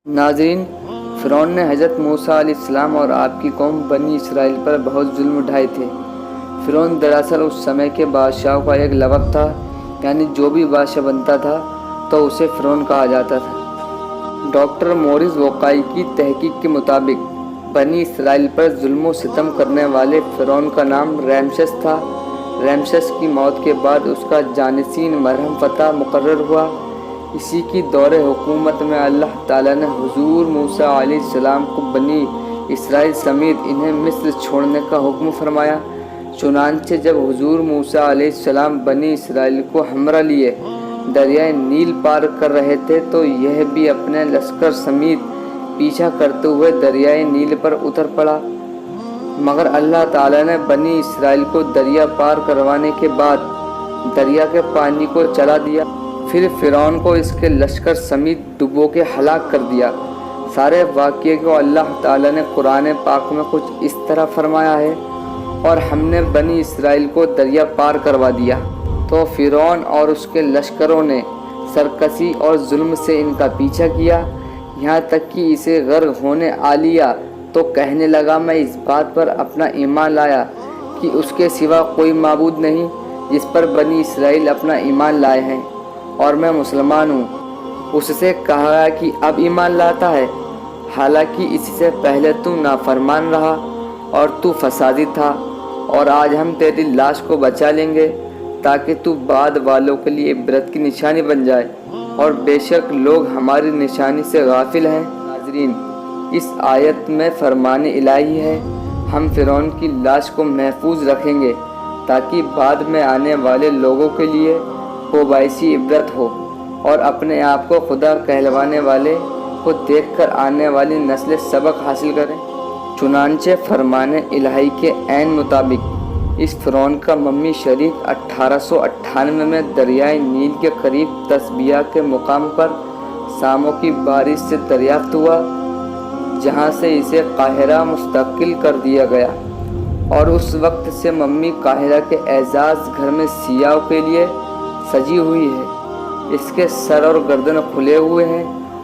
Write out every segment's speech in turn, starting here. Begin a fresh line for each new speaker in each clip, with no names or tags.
ناظرین، فرعون نے حضرت موسیٰ علیہ السلام اور آپ کی قوم بنی اسرائیل پر بہت ظلم اٹھائے تھے۔ فرعون دراصل اس سمے کے بادشاہوں کا ایک لقب تھا، یعنی جو بھی بادشاہ بنتا تھا تو اسے فرعون کہا جاتا تھا۔ ڈاکٹر مورس وقائی کی تحقیق کے مطابق بنی اسرائیل پر ظلم و ستم کرنے والے فرعون کا نام رامسیس تھا۔ رامسیس کی موت کے بعد اس کا جانشین مرہم فتح مقرر ہوا۔ اسی کی دور حکومت میں اللہ تعالیٰ نے حضور موسیٰ علیہ السلام کو بنی اسرائیل سمیت انہیں مصر چھوڑنے کا حکم فرمایا۔ چنانچہ جب حضور موسیٰ علیہ السلام بنی اسرائیل کو ہمراہ لیے دریائے نیل پار کر رہے تھے تو یہ بھی اپنے لشکر سمیت پیچھا کرتے ہوئے دریائے نیل پر اتر پڑا، مگر اللہ تعالیٰ نے بنی اسرائیل کو دریا پار کروانے کے بعد دریا کے پانی کو چلا دیا، پھر فرعون کو اس کے لشکر سمیت ڈبو کے ہلاک کر دیا۔ سارے واقعے کو اللہ تعالیٰ نے قرآن پاک میں کچھ اس طرح فرمایا ہے: اور ہم نے بنی اسرائیل کو دریا پار کروا دیا تو فرعون اور اس کے لشکروں نے سرکشی اور ظلم سے ان کا پیچھا کیا، یہاں تک کہ اسے غرق ہونے آ لیا تو کہنے لگا، میں اس بات پر اپنا ایمان لایا کہ اس کے سوا کوئی معبود نہیں جس پر بنی اسرائیل اپنا ایمان لائے ہیں، اور میں مسلمان ہوں۔ اس سے کہا گیا کہ اب ایمان لاتا ہے، حالانکہ اس سے پہلے تو نافرمان رہا اور تو فسادی تھا، اور آج ہم تیری لاش کو بچا لیں گے تاکہ تو بعد والوں کے لیے عبرت کی نشانی بن جائے، اور بے شک لوگ ہماری نشانی سے غافل ہیں۔ ناظرین، اس آیت میں فرمان الہی ہے، ہم فرعون کی لاش کو محفوظ رکھیں گے تاکہ بعد میں آنے والے لوگوں کے لیے وہ باعث عبرت ہو، اور اپنے آپ کو خدا کہلوانے والے کو دیکھ کر آنے والی نسلیں سبق حاصل کریں۔ چنانچہ فرمان الہی کے عین مطابق اس فرعون کا ممی شریک 1898 میں دریائے نیل کے قریب تسبیہ کے مقام پر ساموں کی بارش سے دریافت ہوا، جہاں سے اسے قاہرہ مستقل کر دیا گیا، اور اس وقت سے ممی قاہرہ کے اعزاز گھر میں سیاحوں کے لیے سجی ہوئی ہے۔ اس کے سر اور گردن کھلے ہوئے ہیں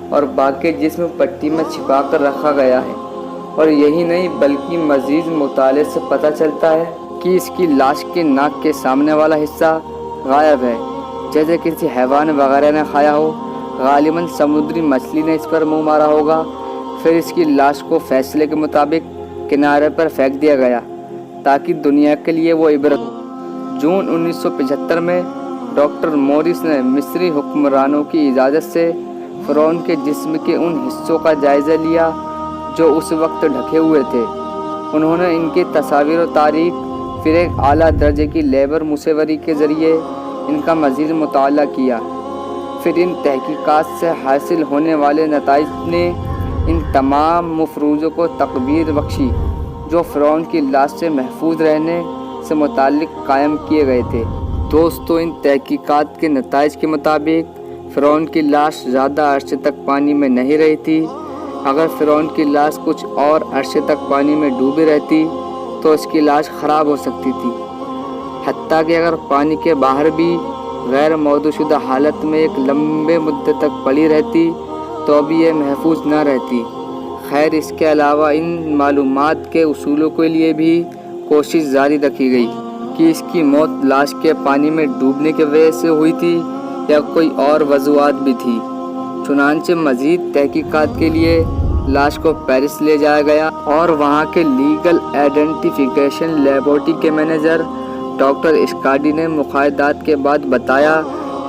اور باقی جسم پٹی میں چھپا کر رکھا گیا ہے، اور یہی نہیں بلکہ مزید مطالعے سے پتہ چلتا ہے کہ اس کی لاش کے ناک کے سامنے والا حصہ غائب ہے، جیسے کسی حیوان وغیرہ نے کھایا ہو، غالباً سمندری مچھلی نے اس پر منہ مارا ہوگا۔ پھر اس کی لاش کو فیصلے کے مطابق کنارے پر پھینک دیا گیا تاکہ دنیا کے لیے وہ عبرت ہو۔ جون 1975 میں ڈاکٹر مورس نے مصری حکمرانوں کی اجازت سے فرعون کے جسم کے ان حصوں کا جائزہ لیا جو اس وقت ڈھکے ہوئے تھے۔ انہوں نے ان کی تصاویر و تاریخ، پھر ایک اعلیٰ درجے کی لیبر مصوری کے ذریعے ان کا مزید مطالعہ کیا۔ پھر ان تحقیقات سے حاصل ہونے والے نتائج نے ان تمام مفروضوں کو تقویت بخشی جو فرعون کی لاش سے محفوظ رہنے سے متعلق قائم کیے گئے تھے۔ دوستو، ان تحقیقات کے نتائج کے مطابق فرعون کی لاش زیادہ عرصے تک پانی میں نہیں رہی تھی۔ اگر فرعون کی لاش کچھ اور عرصے تک پانی میں ڈوبی رہتی تو اس کی لاش خراب ہو سکتی تھی، حتیٰ کہ اگر پانی کے باہر بھی غیر موضوع شدہ حالت میں ایک لمبے مدت تک پڑی رہتی تو بھی یہ محفوظ نہ رہتی۔ خیر، اس کے علاوہ ان معلومات کے اصولوں کے لیے بھی کوشش جاری رکھی گئی کہ اس کی موت لاش کے پانی میں ڈوبنے کی وجہ سے ہوئی تھی یا کوئی اور وجوہات بھی تھی۔ چنانچہ مزید تحقیقات کے لیے لاش کو پیرس لے جایا گیا، اور وہاں کے لیگل آئیڈینٹیفیکیشن لیبارٹری کے مینیجر ڈاکٹر اسکاڈی نے مشاہدات کے بعد بتایا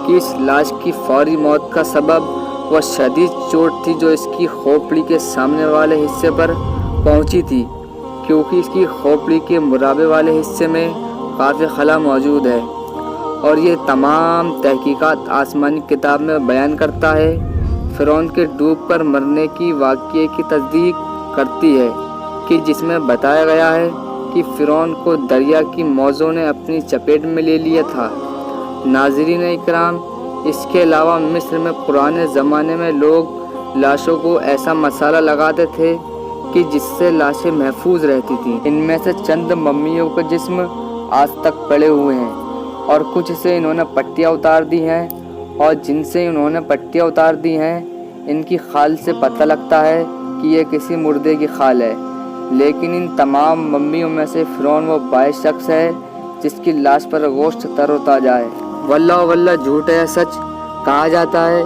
کہ اس لاش کی فوری موت کا سبب وہ شدید چوٹ تھی جو اس کی کھوپڑی کے سامنے والے حصے پر پہنچی تھی، کیونکہ اس کی کھوپڑی کے مربع والے حصے میں کافی خلا موجود ہے، اور یہ تمام تحقیقات آسمانی کتاب میں بیان کرتا ہے۔ فرعون کے ڈوب کر مرنے کی واقعے کی تصدیق کرتی ہے کہ جس میں بتایا گیا ہے کہ فرعون کو دریا کی موجوں نے اپنی چپیٹ میں لے لیا تھا۔ ناظرین اکرام، اس کے علاوہ مصر میں پرانے زمانے میں لوگ لاشوں کو ایسا مسالہ لگاتے تھے کہ جس سے لاشیں محفوظ رہتی تھیں۔ ان میں سے چند ممیوں کے جسم آج تک پڑے ہوئے ہیں، اور کچھ سے انہوں نے پٹیاں اتار دی ہیں، اور جن سے انہوں نے پٹیاں اتار دی ہیں ان کی خال سے پتہ لگتا ہے کہ یہ کسی مردے کی خال ہے، لیکن ان تمام ممیوں میں سے فرعون وہ باعث شخص ہے جس کی لاش پر گوشت تر و تازہ ہے۔ واللہ واللہ جھوٹ ہے یا سچ؟ کہا جاتا ہے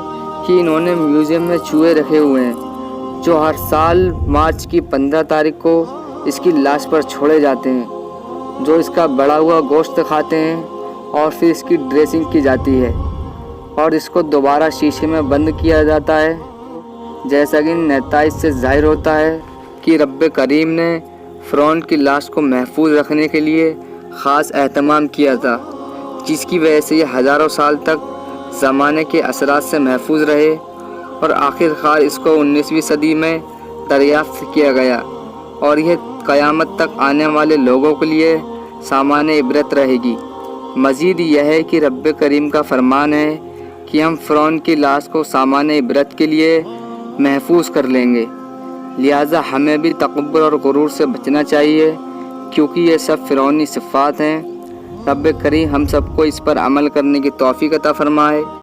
کہ انہوں نے میوزیم میں چوہے رکھے ہوئے ہیں جو ہر سال مارچ کی 15 تاریخ کو اس کی لاش پر چھوڑے جاتے ہیں، جو اس کا بڑا ہوا گوشت کھاتے ہیں اور پھر اس کی ڈریسنگ کی جاتی ہے اور اس کو دوبارہ شیشے میں بند کیا جاتا ہے۔ جیسا کہ ان نتائج سے ظاہر ہوتا ہے کہ رب کریم نے فرعون کی لاش کو محفوظ رکھنے کے لیے خاص اہتمام کیا تھا، جس کی وجہ سے یہ ہزاروں سال تک زمانے کے اثرات سے محفوظ رہے اور آخر کار اس کو 19ویں صدی میں دریافت کیا گیا، اور یہ قیامت تک آنے والے لوگوں کے لیے سامان عبرت رہے گی۔ مزید یہ ہے کہ رب کریم کا فرمان ہے کہ ہم فرعون کی لاش کو سامان عبرت کے لیے محفوظ کر لیں گے، لہٰذا ہمیں بھی تکبر اور غرور سے بچنا چاہیے، کیونکہ یہ سب فرعونی صفات ہیں۔ رب کریم ہم سب کو اس پر عمل کرنے کی توفیق عطا فرمائے۔